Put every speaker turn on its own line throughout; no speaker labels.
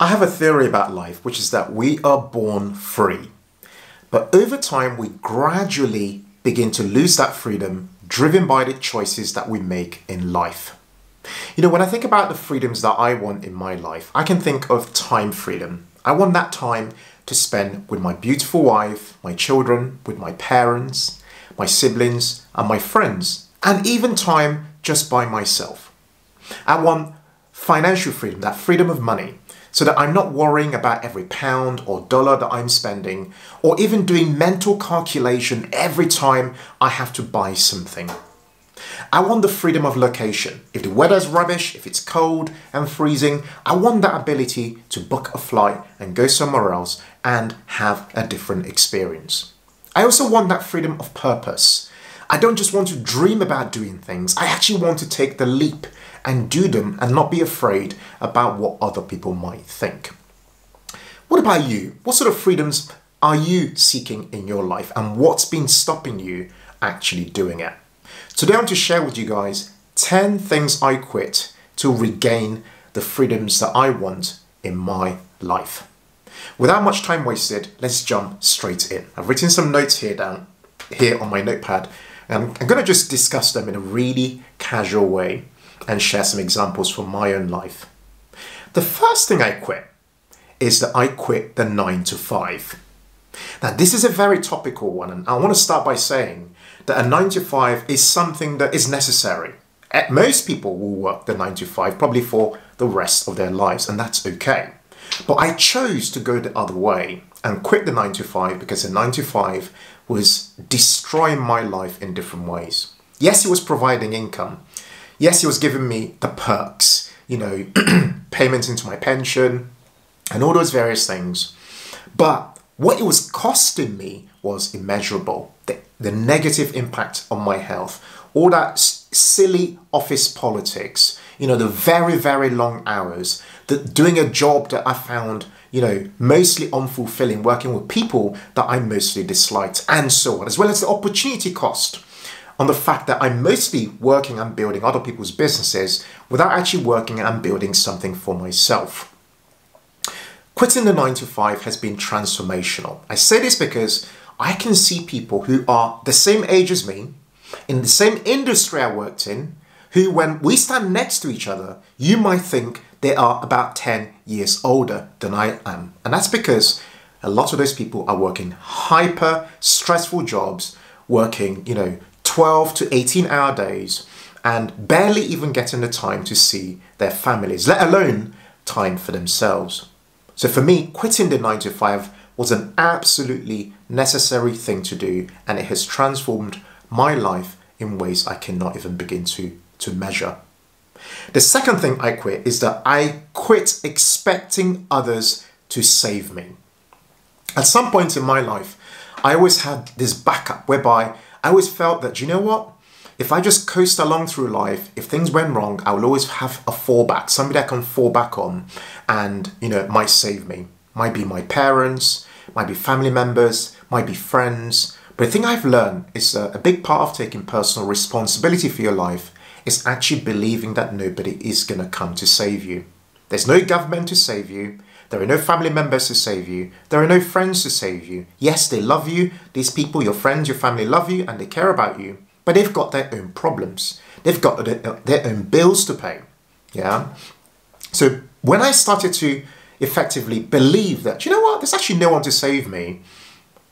I have a theory about life, which is that we are born free. But over time, we gradually begin to lose that freedom, driven by the choices that we make in life. You know, when I think about the freedoms that I want in my life, I can think of time freedom. I want that time to spend with my beautiful wife, my children, with my parents, my siblings, and my friends, and even time just by myself. I want financial freedom, that freedom of money, so that I'm not worrying about every pound or dollar that I'm spending, or even doing mental calculation every time I have to buy something. I want the freedom of location. If the weather's rubbish, if it's cold and freezing, I want that ability to book a flight and go somewhere else and have a different experience. I also want that freedom of purpose. I don't just want to dream about doing things. I actually want to take the leap and do them and not be afraid about what other people might think. What about you? What sort of freedoms are you seeking in your life, and what's been stopping you actually doing it? Today I want to share with you guys 10 things I quit to regain the freedoms that I want in my life. Without much time wasted, let's jump straight in. I've written some notes here on my notepad, and I'm going to just discuss them in a really casual way and share some examples from my own life. The first thing I quit is that I quit the 9 to 5. Now, this is a very topical one, and I want to start by saying that a 9 to 5 is something that is necessary. Most people will work the 9 to 5 probably for the rest of their lives, and that's okay. But I chose to go the other way and quit the 9 to 5 because the 9 to 5 was destroying my life in different ways. Yes, it was providing income. Yes, it was giving me the perks, you know, payments into my pension and all those various things. But what it was costing me was immeasurable. The negative impact on my health, all that silly office politics, you know, the very, very long hours, doing a job that I found, you know, mostly unfulfilling, working with people that I mostly disliked, and so on, as well as the opportunity cost on the fact that I'm mostly working and building other people's businesses without actually working and building something for myself. Quitting the 9 to 5 has been transformational. I say this because I can see people who are the same age as me, in the same industry I worked in, who, when we stand next to each other, you might think they are about 10 years older than I am. And that's because a lot of those people are working hyper stressful jobs, working, you know, 12 to 18-hour days, and barely even getting the time to see their families, let alone time for themselves. So for me, quitting the 9 to 5 was an absolutely necessary thing to do, and it has transformed my life in ways I cannot even begin to measure. The second thing I quit is that I quit expecting others to save me. At some point in my life, I always had this backup whereby I always felt that, you know what? If I just coast along through life, if things went wrong, I will always have a fallback, somebody I can fall back on and, you know, it might save me. Might be my parents, might be family members, might be friends. But the thing I've learned is a big part of taking personal responsibility for your life is actually believing that nobody is going to come to save you. There's no government to save you. There are no family members to save you. There are no friends to save you. Yes, they love you. These people, your friends, your family love you and they care about you. But they've got their own problems. They've got their own bills to pay. Yeah. So when I started to effectively believe that, you know what, there's actually no one to save me,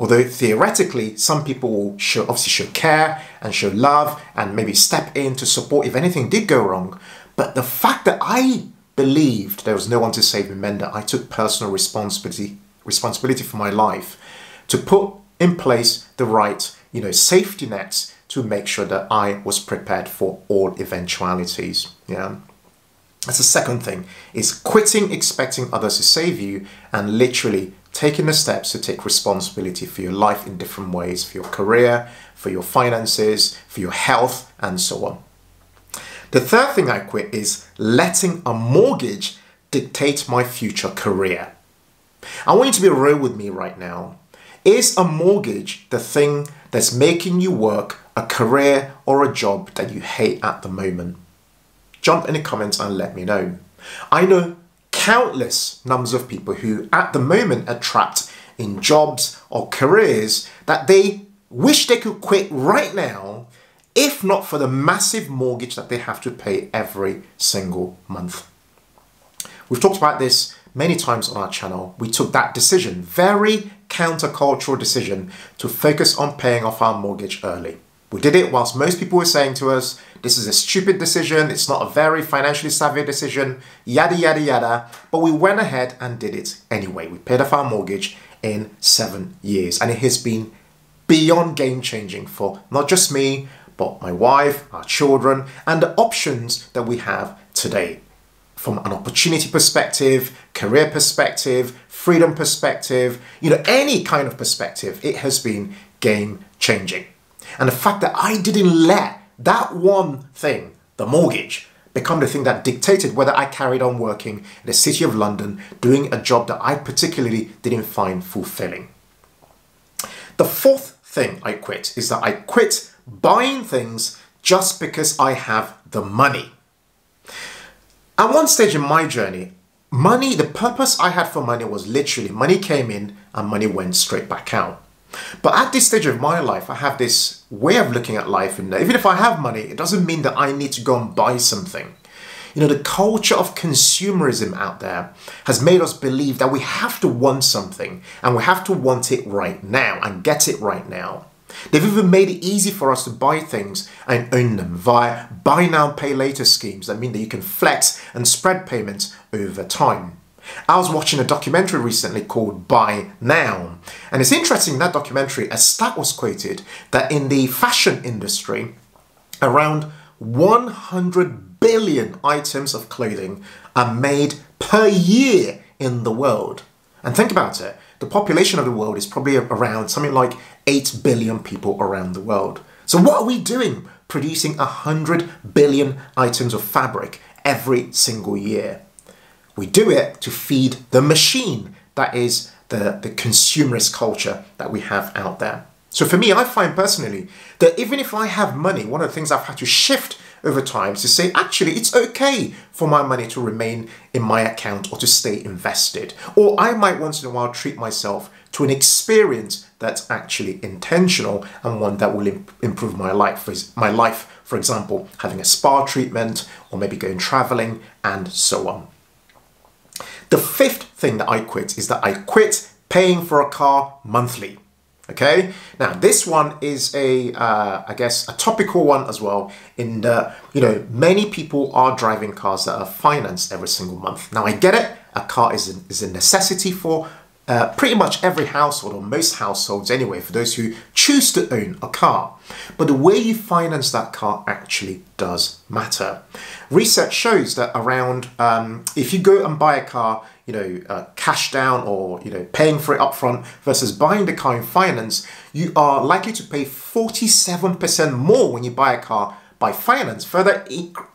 although theoretically some people will obviously show care and show love and maybe step in to support if anything did go wrong. But the fact that I believed there was no one to save me meant that I took personal responsibility for my life to put in place the right, you know, safety nets to make sure that I was prepared for all eventualities. Yeah. That's the second thing, is quitting expecting others to save you and literally taking the steps to take responsibility for your life in different ways, for your career, for your finances, for your health, and so on. The third thing I quit is letting a mortgage dictate my future career. I want you to be real with me right now. Is a mortgage the thing that's making you work a career or a job that you hate at the moment? Jump in the comments and let me know. I know countless numbers of people who at the moment are trapped in jobs or careers that they wish they could quit right now, if not for the massive mortgage that they have to pay every single month. We've talked about this many times on our channel. We took that decision, very countercultural decision, to focus on paying off our mortgage early. We did it whilst most people were saying to us, this is a stupid decision, it's not a very financially savvy decision, yada, yada, yada. But we went ahead and did it anyway. We paid off our mortgage in 7 years. And it has been beyond game-changing for not just me, but my wife, our children, and the options that we have today. From an opportunity perspective, career perspective, freedom perspective, any kind of perspective, it has been game-changing. And the fact that I didn't let that one thing, the mortgage, become the thing that dictated whether I carried on working in the City of London, doing a job that I particularly didn't find fulfilling. The fourth thing I quit is that I quit buying things just because I have the money. At one stage in my journey, money, the purpose I had for money was literally money came in and money went straight back out. But at this stage of my life, I have this way of looking at life, and even if I have money, it doesn't mean that I need to go and buy something. The culture of consumerism out there has made us believe that we have to want something and we have to want it right now and get it right now. They've even made it easy for us to buy things and own them via buy now, pay later schemes that mean that you can flex and spread payments over time. I was watching a documentary recently called Buy Now. And it's interesting in that documentary, a stat was quoted that in the fashion industry, around 100 billion items of clothing are made per year in the world. And think about it. The population of the world is probably around something like 8 billion people around the world. So what are we doing producing 100 billion items of fabric every single year? We do it to feed the machine that is the consumerist culture that we have out there. So for me, I find personally that even if I have money, one of the things I've had to shift over time is to say, actually, it's okay for my money to remain in my account or to stay invested. Or I might once in a while treat myself to an experience that's actually intentional and one that will improve my life. For example, having a spa treatment or maybe going traveling and so on. The fifth thing that I quit is that I quit paying for a car monthly. Okay, now this one is I guess a topical one as well, in the, many people are driving cars that are financed every single month. Now I get it, a car is a necessity for pretty much every household, or most households anyway, for those who choose to own a car. But the way you finance that car actually does matter. Research shows that around, if you go and buy a car, cash down or, paying for it upfront versus buying the car in finance, you are likely to pay 47% more when you buy a car by finance, further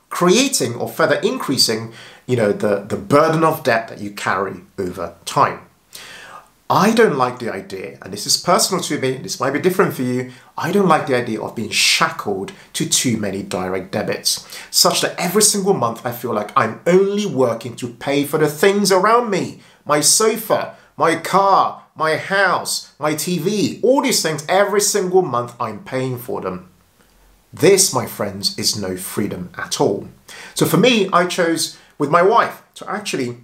creating or further increasing, the burden of debt that you carry over time. I don't like the idea, and this is personal to me, this might be different for you, I don't like the idea of being shackled to too many direct debits, such that every single month I feel like I'm only working to pay for the things around me. My sofa, my car, my house, my TV, all these things, every single month I'm paying for them. This, my friends, is no freedom at all. So for me, I chose with my wife to actually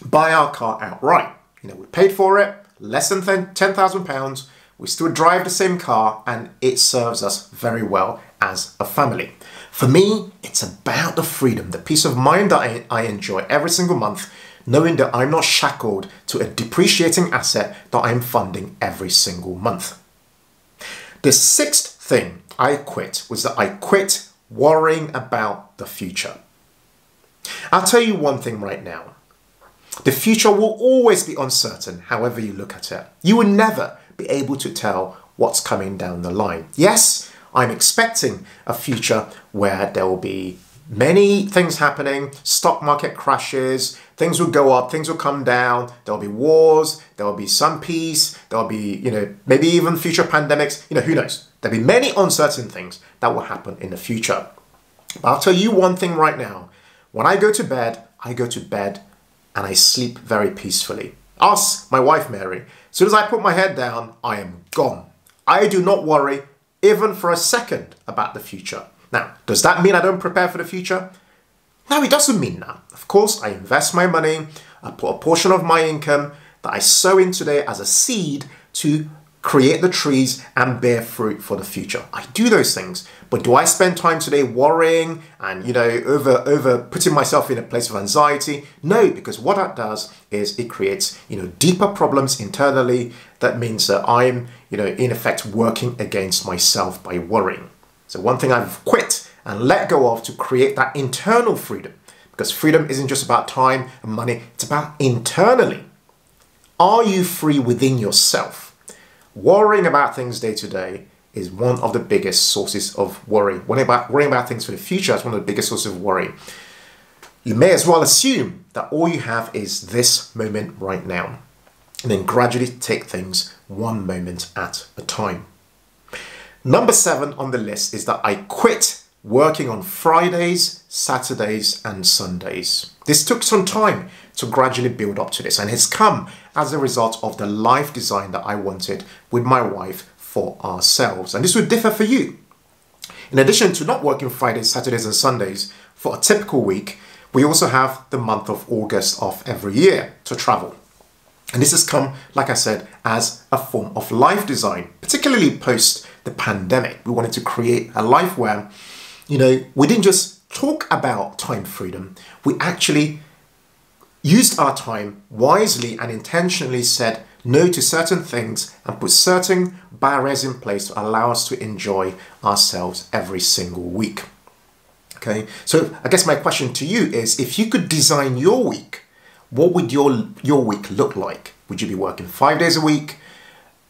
buy our car outright. We paid for it, less than £10,000. We still drive the same car and it serves us very well as a family. For me, it's about the freedom, the peace of mind that I enjoy every single month, knowing that I'm not shackled to a depreciating asset that I'm funding every single month. The sixth thing I quit was that I quit worrying about the future. I'll tell you one thing right now. The future will always be uncertain, however you look at it. You will never be able to tell what's coming down the line. Yes, I'm expecting a future where there will be many things happening, stock market crashes, things will go up, things will come down, there'll be wars, there will be some peace, there'll be, maybe even future pandemics, who knows? There'll be many uncertain things that will happen in the future. But I'll tell you one thing right now. When I go to bed and I sleep very peacefully. Ask my wife, Mary. As soon as I put my head down, I am gone. I do not worry even for a second about the future. Now, does that mean I don't prepare for the future? No, it doesn't mean that. Of course, I invest my money. I put a portion of my income that I sow in today as a seed to create the trees and bear fruit for the future. I do those things. But do I spend time today worrying and, over putting myself in a place of anxiety? No, because what that does is it creates, deeper problems internally. That means that I'm, in effect working against myself by worrying. So one thing I've quit and let go of to create that internal freedom, because freedom isn't just about time and money, it's about internally. Are you free within yourself? Worrying about things day to day is one of the biggest sources of worry. Worrying about things for the future is one of the biggest sources of worry. You may as well assume that all you have is this moment right now, and then gradually take things one moment at a time. Number 7 on the list is that I quit working on Fridays, Saturdays, and Sundays. This took some time to gradually build up to this, and it's come as a result of the life design that I wanted with my wife for ourselves. And this would differ for you. In addition to not working Fridays, Saturdays, and Sundays for a typical week, we also have the month of August off every year to travel. And this has come, like I said, as a form of life design, particularly post the pandemic. We wanted to create a life where, we didn't just talk about time freedom. We actually used our time wisely and intentionally said no to certain things and put certain barriers in place to allow us to enjoy ourselves every single week. Okay, so I guess my question to you is, if you could design your week, what would your week look like? Would you be working 5 days a week,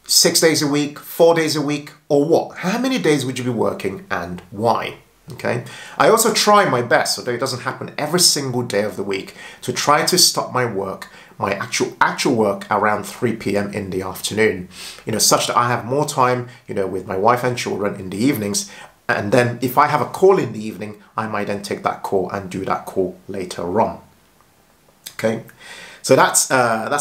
6 days a week, 4 days a week, or what? How many days would you be working and why? Okay, I also try my best, although it doesn't happen every single day of the week, to try to stop my work, my actual work around 3 p.m. in the afternoon, such that I have more time, with my wife and children in the evenings. And then if I have a call in the evening, I might then take that call and do that call later on. Okay, so that's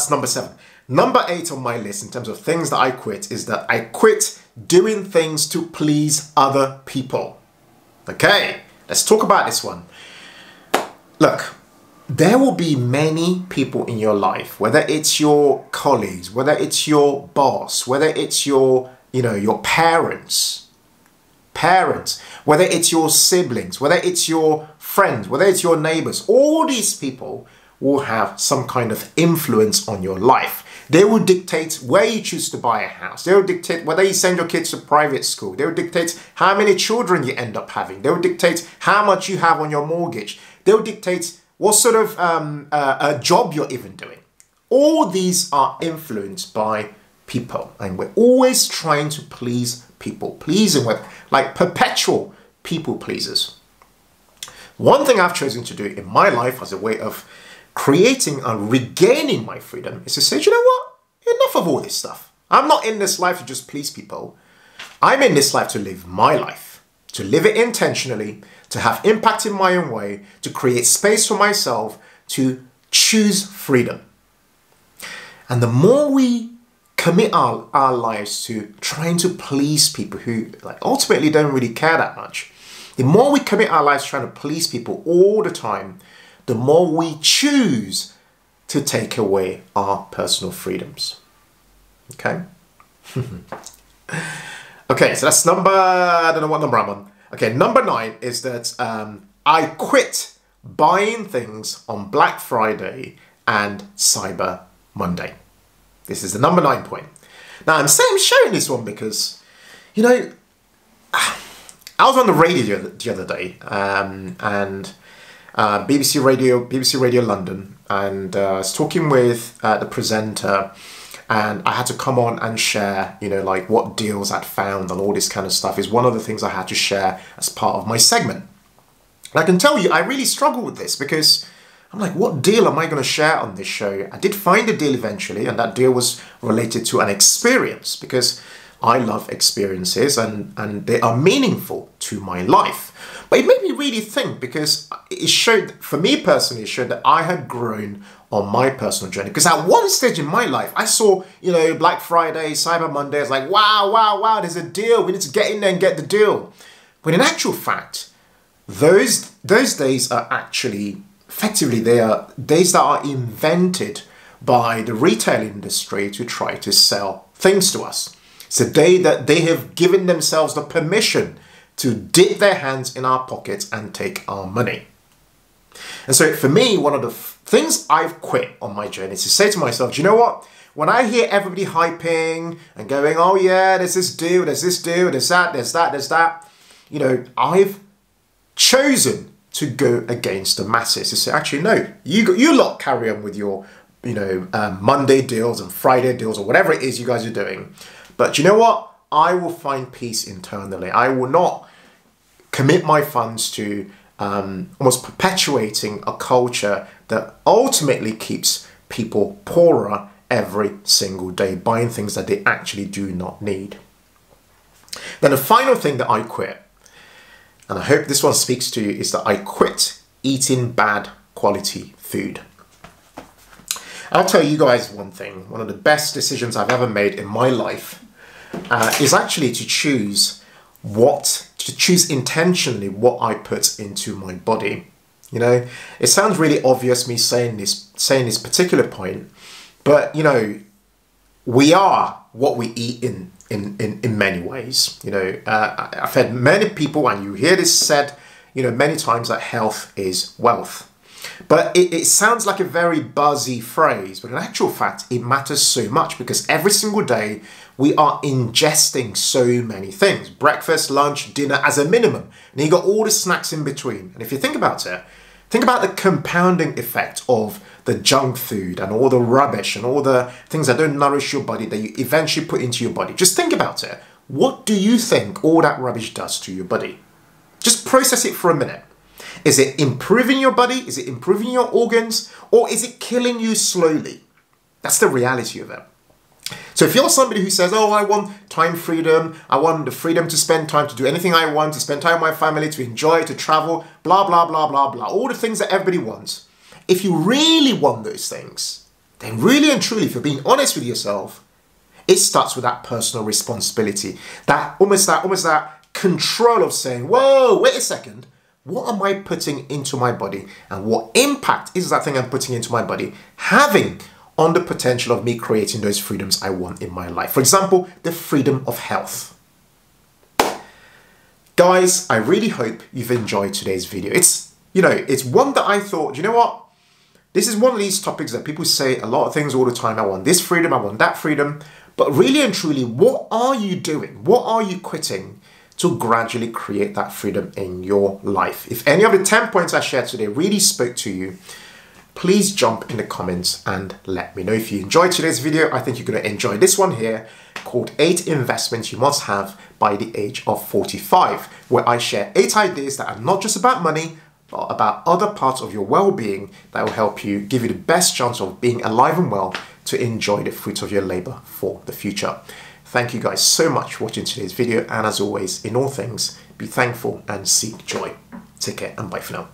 number 7. Number 8 on my list in terms of things that I quit is that I quit doing things to please other people. Okay, let's talk about this one. Look, there will be many people in your life, whether it's your colleagues, whether it's your boss, whether it's your parents, whether it's your siblings, whether it's your friends, whether it's your neighbors. All these people will have some kind of influence on your life. They will dictate where you choose to buy a house. They will dictate whether you send your kids to private school. They will dictate how many children you end up having. They will dictate how much you have on your mortgage. They will dictate what sort of a job you're even doing. All these are influenced by people, and we're always trying to please people. Pleasing with like perpetual people pleasers. One thing I've chosen to do in my life as a way of creating and regaining my freedom is to say, you know what? Enough of all this stuff. I'm not in this life to just please people. I'm in this life to live my life, to live it intentionally, to have impact in my own way, to create space for myself, to choose freedom. And the more we commit our lives to trying to please people who ultimately don't really care that much, the more we commit our lives trying to please people all the time, the more we choose to take away our personal freedoms. Okay? Okay, so that's I don't know what number I'm on. Okay, number 9 is that I quit buying things on Black Friday and Cyber Monday. This is the number 9 point. Now, I'm showing this one because, I was on the radio the other day, and BBC Radio London, and I was talking with the presenter, and I had to come on and share, what deals I'd found and all this kind of stuff is one of the things I had to share as part of my segment. And I can tell you, I really struggle with this because I'm like, what deal am I going to share on this show? I did find a deal eventually, and that deal was related to an experience because I love experiences and they are meaningful to my life. But it made me really think, because it showed, for me personally, it showed that I had grown on my personal journey. Because at one stage in my life, I saw, Black Friday, Cyber Monday. It's like, wow, there's a deal. We need to get in there and get the deal. But in actual fact, those days are actually, effectively, they are days that are invented by the retail industry to try to sell things to us. It's a day that they have given themselves the permission to dip their hands in our pockets and take our money. And so for me, one of the things I've quit on my journey is to say to myself, do you know what? When I hear everybody hyping and going, oh yeah, there's this deal, there's that, I've chosen to go against the masses, to say, actually, no, you lot carry on with your, Monday deals and Friday deals or whatever it is you guys are doing. But you know what? I will find peace internally. I will not commit my funds to almost perpetuating a culture that ultimately keeps people poorer every single day, buying things that they actually do not need. Then the final thing that I quit, and I hope this one speaks to you, is that I quit eating bad quality food. I'll tell you guys one thing. One of the best decisions I've ever made in my life is actually to choose intentionally what I put into my body. It sounds really obvious me saying this particular point, but we are what we eat in many ways. I've had many people, and you hear this said, many times, that health is wealth. But it sounds like a very buzzy phrase, but in actual fact, it matters so much, because every single day we are ingesting so many things. Breakfast, lunch, dinner as a minimum. And you got all the snacks in between. And if you think about it, think about the compounding effect of the junk food and all the rubbish and all the things that don't nourish your body that you eventually put into your body. Just think about it. What do you think all that rubbish does to your body? Just process it for a minute. Is it improving your body? Is it improving your organs? Or is it killing you slowly? That's the reality of it. So if you're somebody who says, oh, I want time freedom, I want the freedom to spend time, to do anything I want, to spend time with my family, to enjoy, to travel, blah, blah, blah, blah, blah, all the things that everybody wants. If you really want those things, then really and truly, if you're being honest with yourself, it starts with that personal responsibility, that almost that control of saying, whoa, wait a second, what am I putting into my body, and what impact is that thing I'm putting into my body having on the potential of me creating those freedoms I want in my life? For example, the freedom of health. Guys, I really hope you've enjoyed today's video. It's one that I thought, you know what? This is one of these topics that people say a lot of things all the time. I want this freedom, I want that freedom. But really and truly, what are you doing? What are you quitting to gradually create that freedom in your life? If any of the 10 points I shared today really spoke to you, please jump in the comments and let me know. If you enjoyed today's video, I think you're going to enjoy this one here, called 8 Investments You Must Have by the Age of 45, where I share 8 ideas that are not just about money, but about other parts of your well-being that will help you, give you the best chance of being alive and well to enjoy the fruits of your labor for the future. Thank you guys so much for watching today's video, and as always, in all things, be thankful and seek joy. Take care and bye for now.